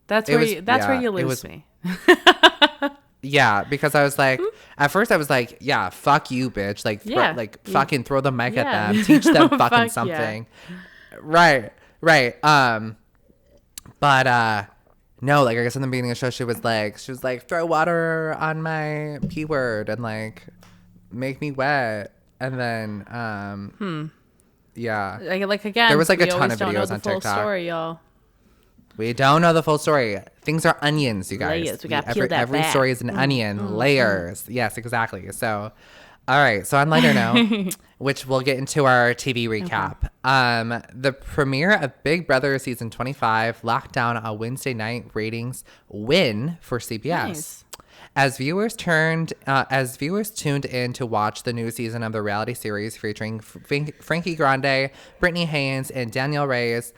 that's where you lose me. Yeah, because I was like, at first I was like, yeah, fuck you, bitch. Like, fucking throw the mic at them, teach them fucking something. Yeah. Right. But no, like I guess in the beginning of the show, she was like, throw water on my P word and like make me wet. And then, yeah. Like again, there was like a ton of videos on TikTok. Story, y'all. We don't know the full story. Things are onions, you guys. Layers. We got to peel that every back. story is an onion. Layers. Yes, exactly. So, all right. So on lighter note, which we'll get into our TV recap. Okay. The premiere of Big Brother season 25 locked down a Wednesday night ratings win for CBS. Nice. As viewers tuned in to watch the new season of the reality series featuring Frankie Grande, Brittany Haynes, and Danielle Reyes,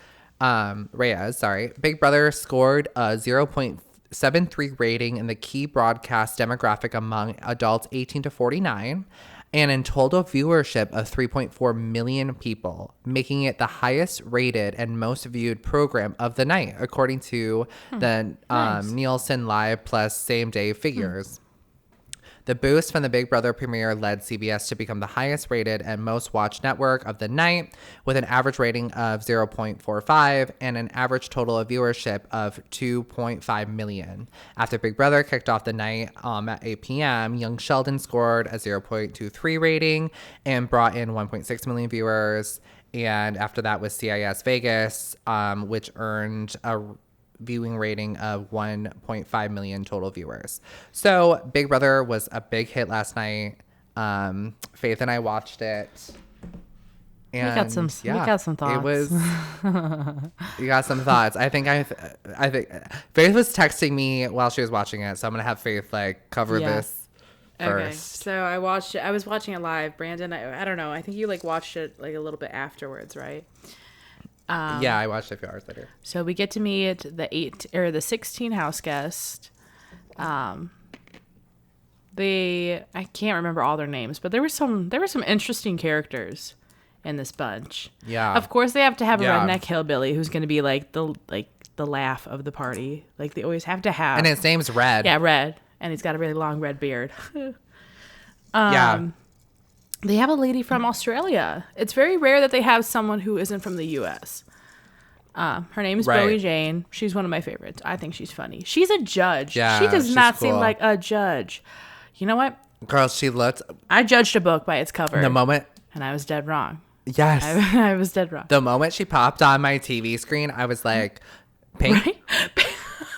Big Brother scored a 0.73 rating in the key broadcast demographic among adults 18 to 49, and in total viewership of 3.4 million people, making it the highest rated and most viewed program of the night, according to the Nielsen Live Plus same day figures. The boost from the Big Brother premiere led CBS to become the highest rated and most watched network of the night, with an average rating of 0.45 and an average total of viewership of 2.5 million. After Big Brother kicked off the night at 8 p.m., Young Sheldon scored a 0.23 rating and brought in 1.6 million viewers. And after that was CIS Vegas, which earned a viewing rating of 1.5 million total viewers. So Big Brother was a big hit last night. Faith and I watched it. And we got some thoughts. It was you got some thoughts. I think Faith was texting me while she was watching it, so I'm gonna have Faith like cover this first. Okay. So I watched it. I was watching it live. Brandon, I don't know. I think you like watched it like a little bit afterwards, right? Yeah, I watched it a few hours later. So we get to meet the 16 house guests. I can't remember all their names, but there were some interesting characters in this bunch. Yeah. Of course, they have to have a redneck hillbilly who's going to be like the laugh of the party. Like they always have to have. And his name's Red. Yeah, Red, and he's got a really long red beard. Yeah. They have a lady from Australia. It's very rare that they have someone who isn't from the U.S. Her name is Bowie Jane. She's one of my favorites. I think she's funny. She's a judge. Yeah, she does not seem like a judge. You know what? Girl, she looked... I judged a book by its cover. The moment... And I was dead wrong. Yes. I was dead wrong. The moment she popped on my TV screen, I was like... Pink? Right?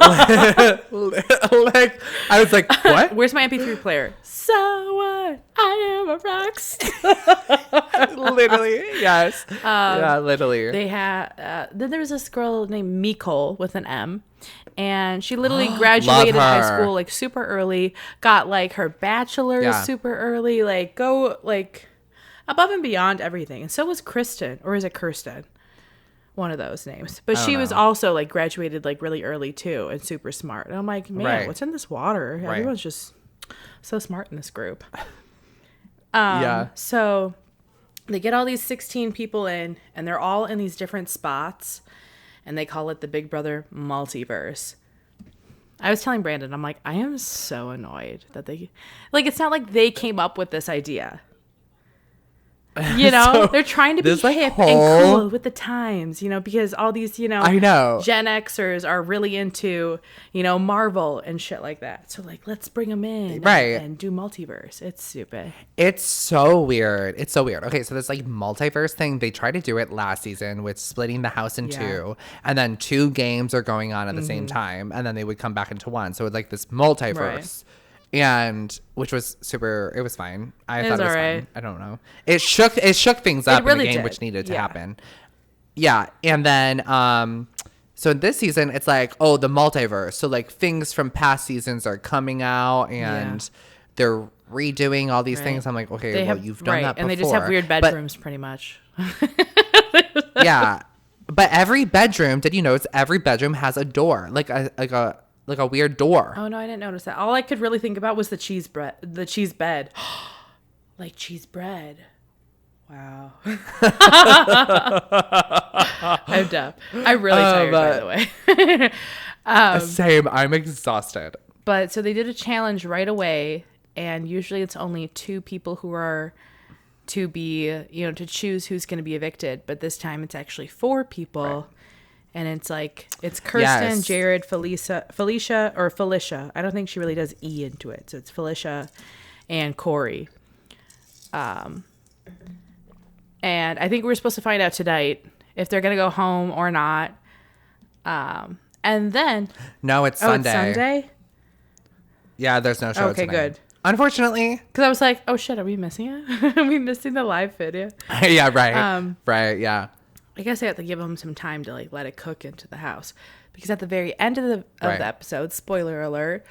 Like, I was like, what? Where's my MP3 player? So what? on, I am a rock star. Literally, yes. Yeah, literally. They had then there was this girl named Mikol with an M, and she literally graduated high school like super early, got like her bachelor's super early, like go like above and beyond everything. And so was Kristen, or is it Kirsten? One of those names. But she was also like graduated like really early too, and super smart. And I'm like, man, what's in this water? Everyone's just so smart in this group. So they get all these 16 people in, and they're all in these different spots, and they call it the Big Brother multiverse. I was telling Brandon, I'm like, I am so annoyed that they, like, it's not like they came up with this idea. You know, so they're trying to be hip and cool with the times, you know, because all these, you know, I know Gen Xers are really into, you know, Marvel and shit like that. So like, let's bring them in and do multiverse. It's stupid. It's so weird. It's so weird. Okay, so this like multiverse thing, they tried to do it last season with splitting the house in two, and then 2 games are going on at the same time, and then they would come back into one. So it's like this multiverse. Right. And which was super, it was fine. I thought it was right. fine. I don't know. It shook things up really in the game, which needed to happen. Yeah. And then, so in this season, it's like, oh, the multiverse. So like things from past seasons are coming out, and they're redoing all these things. I'm like, okay, you've done that before. And they just have weird bedrooms pretty much. Yeah. But every bedroom, did you notice every bedroom has a door, like a weird door. Oh no, I didn't notice that. All I could really think about was the cheese bed. Like cheese bread. Wow. I'm dumb. I'm really tired, by the way. Same. I'm exhausted. But so they did a challenge right away, and usually it's only 2 people who are to be, you know, to choose who's going to be evicted. But this time it's actually 4 people. Right. And it's like, it's Kirsten, Jared, Felicia. I don't think she really does E into it. So it's Felicia and Corey. And I think we're supposed to find out tonight if they're going to go home or not. And then. No, it's Sunday. It's Sunday? Yeah, there's no show Okay, tonight. good. Unfortunately. Because I was like, oh shit, are we missing it? Are we missing the live video? Yeah, right. Right, yeah. I guess I have to give them some time to like let it cook into the house, because at the very end of the episode, spoiler alert,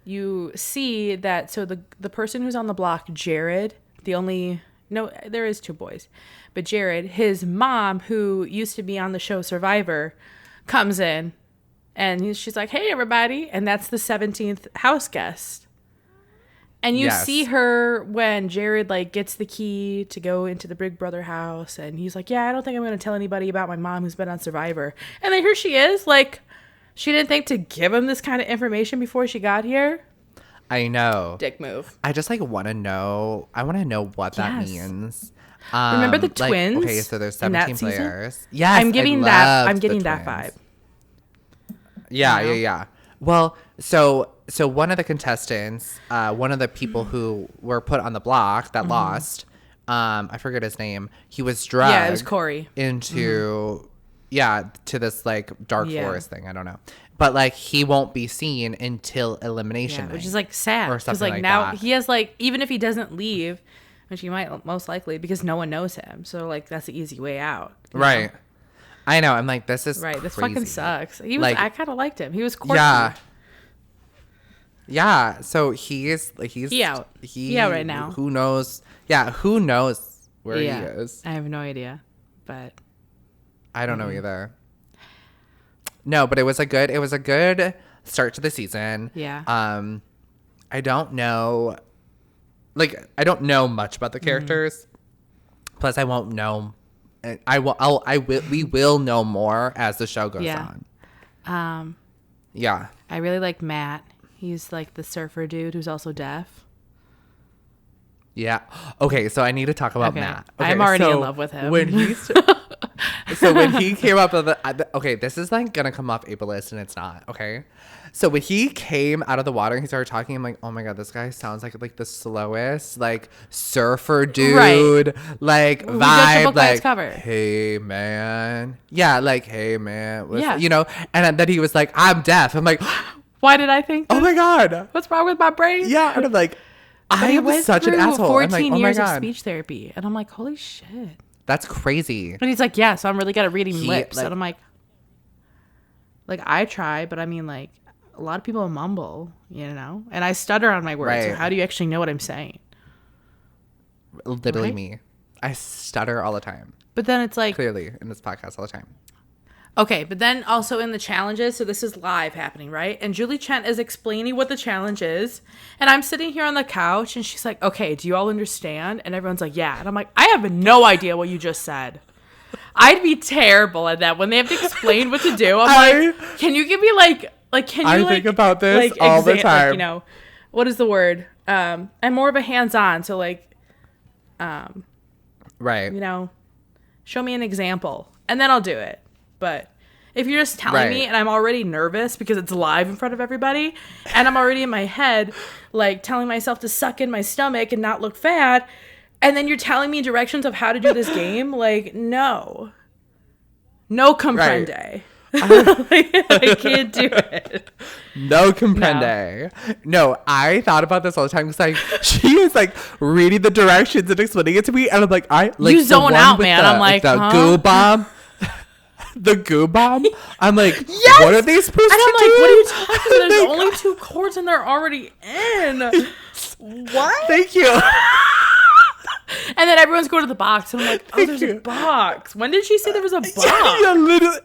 you see that the person who's on the block, Jared, there is 2 boys, but Jared, his mom, who used to be on the show Survivor, comes in, and she's like, "Hey everybody," and that's the 17th house guest. And you see her when Jared like gets the key to go into the Big Brother house, and he's like, "Yeah, I don't think I'm going to tell anybody about my mom who's been on Survivor." And then here she is, like, she didn't think to give him this kind of information before she got here. I know. Dick move. I just like want to know. I want to know what that means. Remember the twins? Like, okay, so there's 17 players. Yes, I'm getting that vibe. Yeah. Well, so one of the contestants, one of the people who were put on the block that lost, I forget his name. He was dragged. Yeah, it was Corey. Into, to this like dark forest thing. I don't know, but like he won't be seen until elimination night, which is like sad. Or something like now that. He has like, even if he doesn't leave, which he might most likely, because no one knows him. So like that's the easy way out. Right. Know? I know. I'm like, this is right. This crazy. Fucking sucks. He was. Like, I kind of liked him. He was quirky. Yeah. So he's out. He out right now. Who knows? Yeah. Who knows where he is? I have no idea, but I don't know either. No, but it was a good start to the season. Yeah. I don't know. Like, I don't know much about the characters. Plus, I won't know. We will know more as the show goes on. Yeah. I really like Matt. He's like the surfer dude who's also deaf. Yeah. Okay, so I need to talk about Matt. Okay, I'm already in love with him. When he came up with okay, this is like gonna come off ableist, and it's not. Okay, so when he came out of the water and he started talking, I'm like, oh my god, this guy sounds like the slowest like surfer dude, like vibe, like hey man, like hey man, you know. And then he was like, I'm deaf. I'm like, why did I think this? Oh my god, what's wrong with my brain? Yeah, and I'm like, I was such an asshole. 14 I'm like, oh my years of God. speech therapy. And I'm like, holy shit. That's crazy. And he's like, yeah, so I'm really good at reading lips. like- And I'm like, I try, but I mean, like, a lot of people mumble, you know? And I stutter on my words. So Right. how do you actually know what I'm saying? Literally Right? me. I stutter all the time. But then it's like, Clearly in this podcast all the time. okay, but then also in the challenges, so this is live happening, right? And Julie Chen is explaining what the challenge is. And I'm sitting here on the couch and she's like, okay, do you all understand? And everyone's like, yeah. And I'm like, I have no idea what you just said. I'd be terrible at that when they have to explain what to do. I'm like, can you give me can you I think about this all the time. you know, what is the word? I'm more of a hands-on, so Right. you know, show me an example and then I'll do it. But if you're just telling me Right. and I'm already nervous because it's live in front of everybody and I'm already in my head, like telling myself to suck in my stomach and not look fat, and then you're telling me directions of how to do this game, like, no comprende. I can't do it. No comprende. No, I thought about this all the time because like she is like reading the directions and explaining it to me, and I'm like, You zone out, man. I'm like, the huh? goo bomb. The goo bomb. I'm like, Yes! what are they supposed And to I'm do? like, what are you talking about? There's Like, only 2 chords and they're already in. What? Thank you. And then everyone's going to the box and I'm like, oh, Thank there's a you. box. When did she say there was a box? Yeah, literally.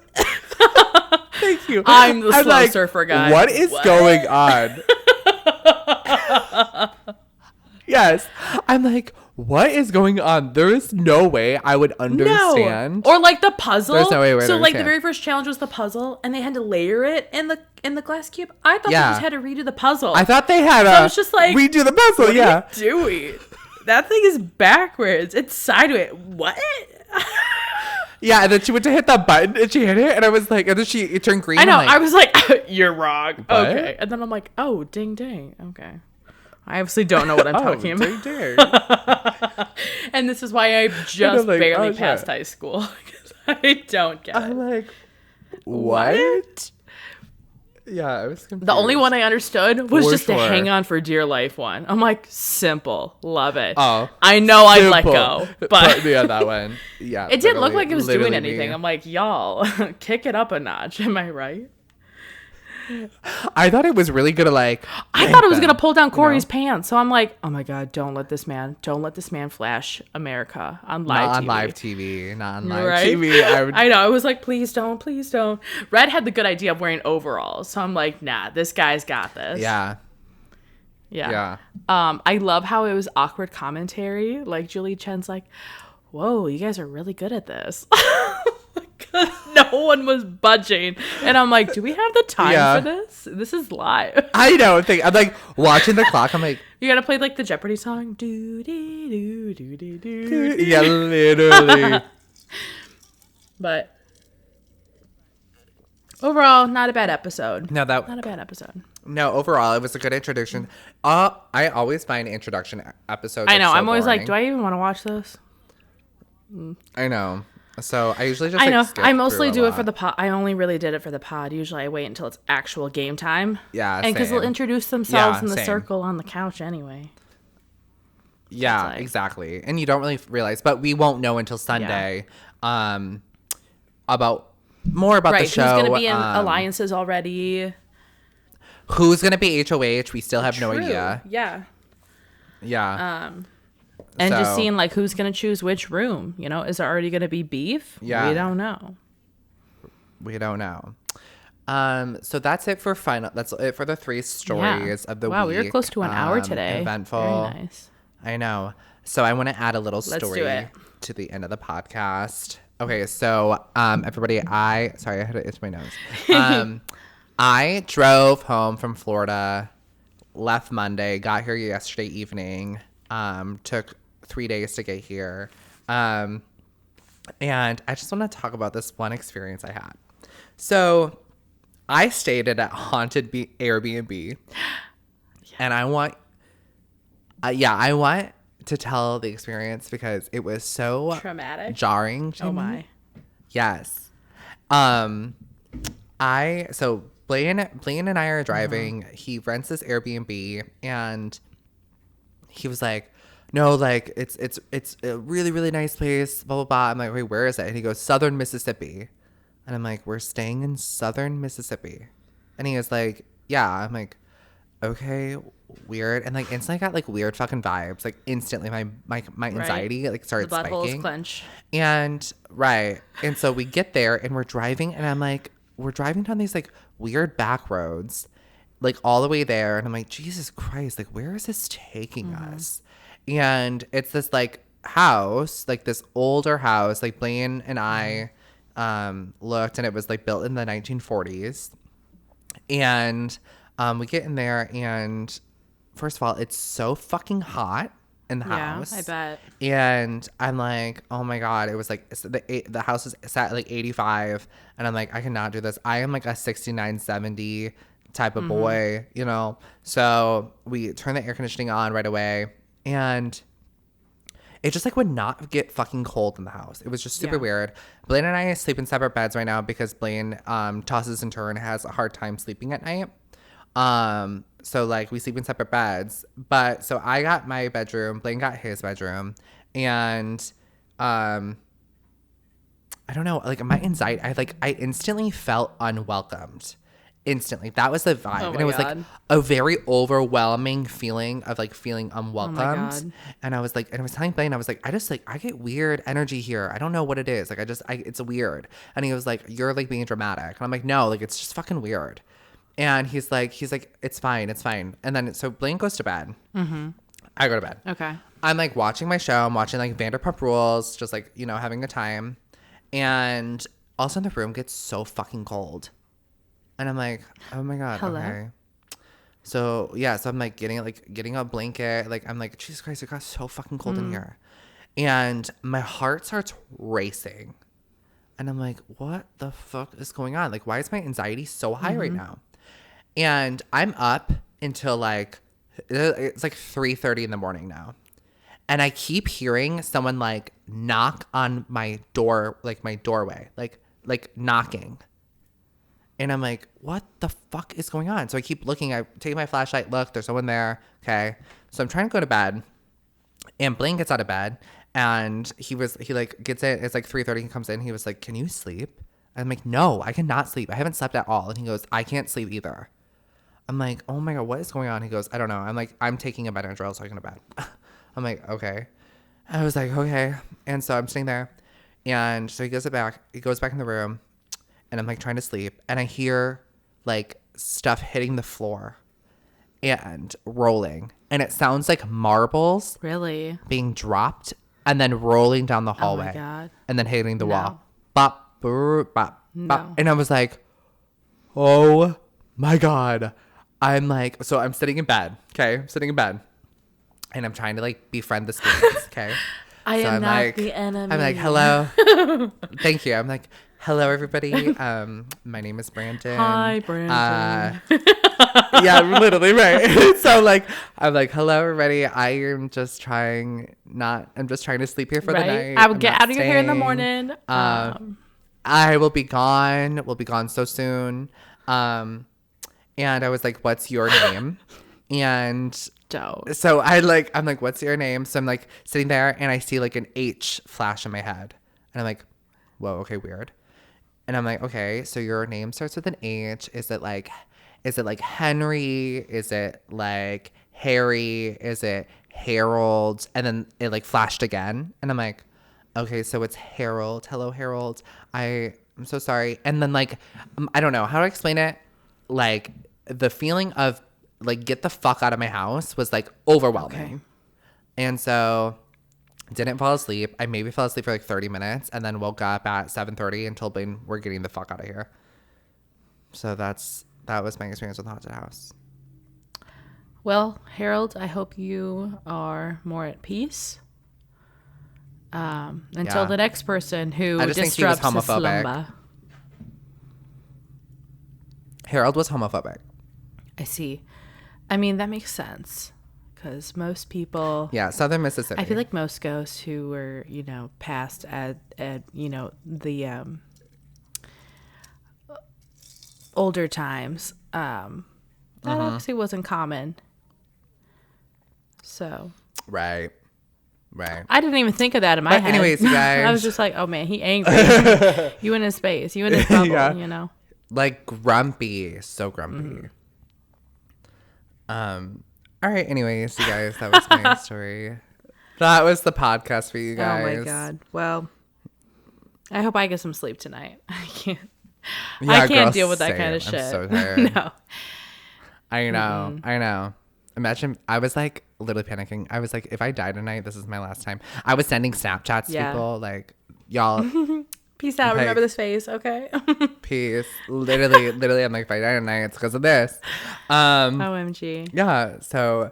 Thank you. I'm the slow like, surfer guy. What is going on? Yes. I'm like, what is going on? There is no way I would understand. No. Or like the puzzle. There's no way we'd So like the understand. very first challenge was the puzzle and they had to layer it in the glass cube. I thought Yeah. they just had to redo the puzzle. I thought they had I was just like, redo the puzzle. what Yeah. are you doing? That thing is backwards. It's sideways. What? Yeah, and then she went to hit that button and she hit it, and I was like, and then it turned green. I know. I'm like, I was like, you're wrong. What? Okay. And then I'm like, oh, ding ding. Okay. I obviously don't know what I'm talking about. dang. And this is why I just like, barely oh, shit. passed high school. Because I don't get it. I'm like, what? Yeah, I was confused. The only one I understood was For just the sure. hang on for dear life one. I'm like, simple. Love it. Oh. I know I'd let Simple. go. But yeah, that one. Yeah. it didn't look literally- like it was doing literally anything. me. I'm like, y'all, kick it up a notch. Am I right? I thought it was really gonna like. I thought it was gonna pull down Corey's pants. So I'm like, oh my God, don't let this man flash America on live Not TV. on live TV. Not on live Right? TV. I know. I was like, please don't. Red had the good idea of wearing overalls. So I'm like, nah, this guy's got this. Yeah. Yeah. I love how it was awkward commentary. Like Julie Chen's like, whoa, you guys are really good at this. Because no one was budging. And I'm like, do we have the time Yeah. for this? This is live. I know. I'm like watching the clock. I'm like, You gotta play like the Jeopardy song. Do dee do do dee do. yeah, literally. But overall, not a bad episode. No, Not a bad episode. No, overall, it was a good introduction. I always find introduction episodes. I know. so I'm always like, boring. do I even want to watch this? I know. So I usually just. I like, know. skip I mostly through do a it for lot. the pod. I only really did it for the pod. Usually I wait until it's actual game time. Yeah, And because they'll same. introduce themselves Yeah, in the same. circle on the couch anyway. Yeah, like- exactly. And you don't really realize, but we won't know until Sunday. About more about the Right. show. Who's going to be in alliances already? Who's gonna be HOH? We still have no True. idea. Yeah. Yeah. And just So- seeing like who's going to choose which room. You know, is there already going to be beef? Yeah. We don't know. We don't know. So that's it for final. That's it for the 3 stories of the week. Wow, we were close to an hour today. Eventful. Very nice. I know. So I want to add a little Let's story do it. to the end of the podcast. Okay, so everybody, sorry, I had to itch my nose. I drove home from Florida, left Monday, got here yesterday evening. Took 3 days to get here. And I just want to talk about this one experience I had. So I stayed at a haunted Airbnb, and I want to tell the experience because it was so Traumatic. jarring to Oh me. my. Yes. So Blaine and I are driving. He rents this Airbnb, and he was like, no, like it's a really, really nice place, blah, blah, blah. I'm like, wait, where is it? And he goes, Southern Mississippi. And I'm like, we're staying in Southern Mississippi. And he was like, yeah. I'm like, okay, weird. And like instantly I got like weird fucking vibes. Like instantly my anxiety like started the buttholes spiking. clench. And and so we get there and we're driving and I'm like, we're driving down these like weird back roads, like all the way there. And I'm like, Jesus Christ, like where is this taking us? And it's this like house, like this older house, like Blaine and I looked and it was like built in the 1940s. And we get in there and first of all, it's so fucking hot in the house. Yeah, I bet. And I'm like, oh my God, it was like the house is set at like 85 and I'm like, I cannot do this. I am like a 69, 70 type of boy, you know? So we turn the air conditioning on right away and it just like would not get fucking cold in the house. It was just super weird. Blaine and I sleep in separate beds right now because Blaine tosses and turns, has a hard time sleeping at night. So like we sleep in separate beds. But so I got my bedroom, Blaine got his bedroom, and I don't know, like my anxiety, I instantly felt unwelcomed. Instantly. That was the vibe. And it was like a very overwhelming feeling of like feeling unwelcomed. And I was like, and I was telling Blaine, I was like, I get weird energy here. I don't know what it is. Like it's weird. And he was like, you're like being dramatic. And I'm like, no, like it's just fucking weird. And he's like, it's fine. It's fine. And then so Blaine goes to bed. Mm-hmm. I go to bed. Okay. I'm like watching my show. I'm watching like Vanderpump Rules, just like, you know, having a time. And all of a sudden the room gets so fucking cold. And I'm like, oh my God. Hello? Okay. So yeah, so I'm like getting a blanket. Like I'm like, Jesus Christ, it got so fucking cold in here. And my heart starts racing. And I'm like, what the fuck is going on? Like, why is my anxiety so high right now? And I'm up until like, it's like 3:30 in the morning now. And I keep hearing someone like knock on my door, like my doorway, like knocking. And I'm like, what the fuck is going on? So I keep looking. I take my flashlight, look, there's someone there. Okay. So I'm trying to go to bed. And Blaine gets out of bed. And he like gets in. It's like 3:30. He comes in. He was like, can you sleep? I'm like, no, I cannot sleep. I haven't slept at all. And he goes, I can't sleep either. I'm like, oh my God, what is going on? He goes, I don't know. I'm like, I'm taking a Benadryl so I can go to bed. I'm like, okay. I was like, okay. And so I'm sitting there. And so he goes back in the room. And I'm like trying to sleep. And I hear like stuff hitting the floor and rolling. And it sounds like marbles Really? being dropped and then rolling down the hallway. Oh my God. And then hitting the No. wall. Bop, brr, bop, No. bop. And I was like, oh my God. I'm like, so I'm sitting in bed. Okay. I'm sitting in bed. And I'm trying to like befriend the spirits. Okay. I am I'm not like, the enemy. I'm like, hello. Thank you. I'm like, hello, everybody. My name is Brandon. Hi, Brandon. Yeah, literally, right. So like, I'm like, hello, everybody. I'm just trying to sleep here for the night. I will I'm get not out of your hair in the staying. morning. I will be gone. We'll be gone so soon. And I was like, what's your name? And Don't. so I'm like, what's your name? So I'm like sitting there and I see like an H flash in my head. And I'm like, whoa, okay, weird. And I'm like, okay, so your name starts with an H. Is it like Henry? Is it like Harry? Is it Harold? And then it like flashed again. And I'm like, okay, so it's Harold. Hello, Harold. I'm so sorry. And then like, I don't know how to explain it. Like the feeling of like, get the fuck out of my house was like overwhelming. Okay. And so didn't fall asleep. I maybe fell asleep for like 30 minutes and then woke up at 7:30 and told Blaine we're getting the fuck out of here. So that was my experience with the haunted house. Well, Harold, I hope you are more at peace. Until the next person who I just think he was disrupts his homophobic. slumber. Harold was homophobic. I see. I mean, that makes sense. Because most people... Yeah, Southern Mississippi. I feel like most ghosts who were, passed at the older times, that obviously wasn't common. So, Right. I didn't even think of that in my head. Anyways, you guys. I was just like, oh man, he angry. You in his space. You in his bubble, you know? Like grumpy. So grumpy. All right. Anyways, you guys, that was my story. That was the podcast for you guys. Oh my God. Well, I hope I get some sleep tonight. I can't. Yeah, I can't girl, deal with that same. kind of shit. I'm so tired. No. I know. Imagine, I was like literally panicking. I was like, if I die tonight, this is my last time. I was sending Snapchats to people like, y'all. Peace out. Like, Remember this face, okay? Peace. Literally, I'm like, if I die tonight, it's because of this. OMG. Yeah. So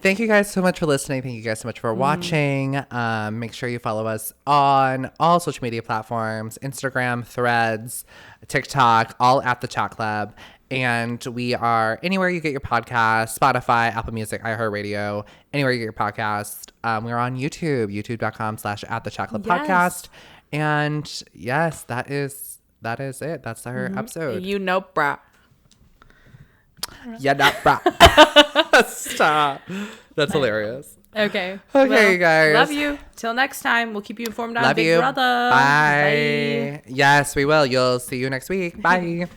thank you guys so much for listening. Thank you guys so much for watching. Make sure you follow us on all social media platforms, Instagram, Threads, TikTok, all at The Chat Club. And we are anywhere you get your podcast, Spotify, Apple Music, iHeartRadio, anywhere you get your podcast. We're on YouTube, youtube.com/at The Chat Club podcast. And yes, that is it. That's our episode. You know, brah. Yeah, not brah. Stop. That's hilarious. Okay. Okay, well, you guys. Love you. Till next time. We'll keep you informed on Love Big you. Brother. Bye. Yes, we will. You'll see you next week. Bye.